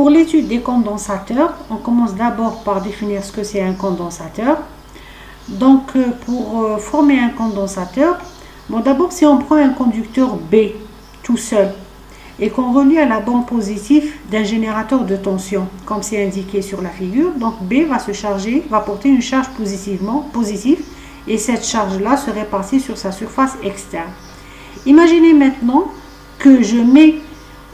Pour l'étude des condensateurs, on commence d'abord par définir ce que c'est un condensateur. Donc, pour former un condensateur, bon, d'abord, si on prend un conducteur B tout seul et qu'on relie à la bande positive d'un générateur de tension, comme c'est indiqué sur la figure, donc B va se charger, va porter une charge positive, et cette charge-là se répartit sur sa surface externe. Imaginez maintenant que je mets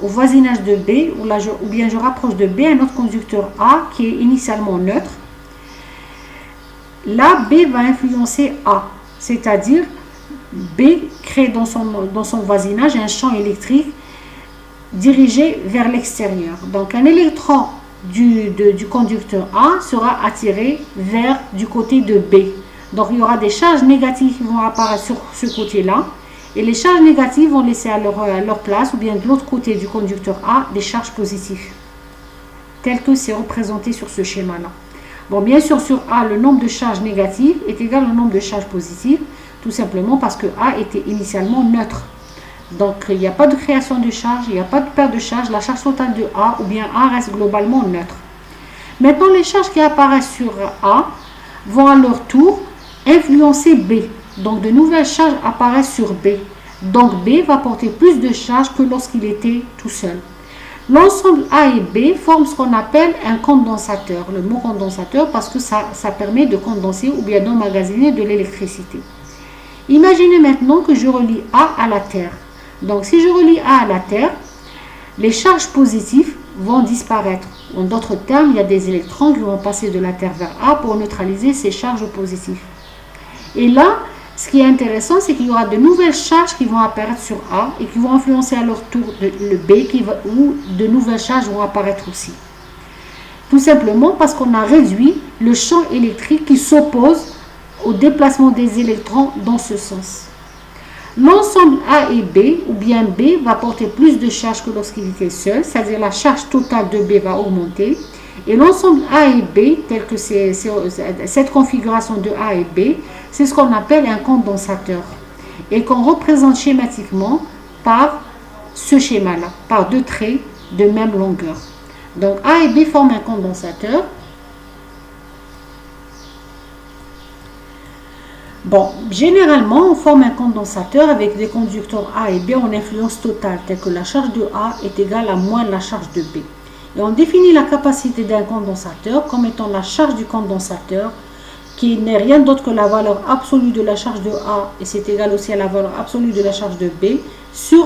au voisinage de B, ou bien je rapproche de B un autre conducteur A qui est initialement neutre. Là, B va influencer A, c'est-à-dire B crée dans son voisinage un champ électrique dirigé vers l'extérieur. Donc un électron du conducteur A sera attiré vers du côté de B. Donc il y aura des charges négatives qui vont apparaître sur ce côté-là. Et les charges négatives vont laisser à leur place, ou bien de l'autre côté du conducteur A, des charges positives, tel que c'est représenté sur ce schéma-là. Bon, bien sûr, sur A, le nombre de charges négatives est égal au nombre de charges positives, tout simplement parce que A était initialement neutre. Donc, il n'y a pas de création de charge, il n'y a pas de perte de charge. La charge totale de A, ou bien A, reste globalement neutre. Maintenant, les charges qui apparaissent sur A vont à leur tour influencer B. Donc, de nouvelles charges apparaissent sur B. Donc, B va porter plus de charges que lorsqu'il était tout seul. L'ensemble A et B forment ce qu'on appelle un condensateur. Le mot condensateur parce que ça permet de condenser ou bien d'emmagasiner de l'électricité. Imaginez maintenant que je relie A à la Terre. Donc, si je relie A à la Terre, les charges positives vont disparaître. En d'autres termes, il y a des électrons qui vont passer de la Terre vers A pour neutraliser ces charges positives. Et là, ce qui est intéressant, c'est qu'il y aura de nouvelles charges qui vont apparaître sur A et qui vont influencer à leur tour le B, où de nouvelles charges vont apparaître aussi. Tout simplement parce qu'on a réduit le champ électrique qui s'oppose au déplacement des électrons dans ce sens. L'ensemble A et B, ou bien B, va porter plus de charge que lorsqu'il était seul, c'est-à-dire la charge totale de B va augmenter. Et l'ensemble A et B, tel que cette configuration de A et B, c'est ce qu'on appelle un condensateur. Et qu'on représente schématiquement par ce schéma-là, par deux traits de même longueur. Donc A et B forment un condensateur. Bon, généralement, on forme un condensateur avec des conducteurs A et B en influence totale, telle que la charge de A est égale à moins la charge de B. Et on définit la capacité d'un condensateur comme étant la charge du condensateur, qui n'est rien d'autre que la valeur absolue de la charge de A, et c'est égal aussi à la valeur absolue de la charge de B, sur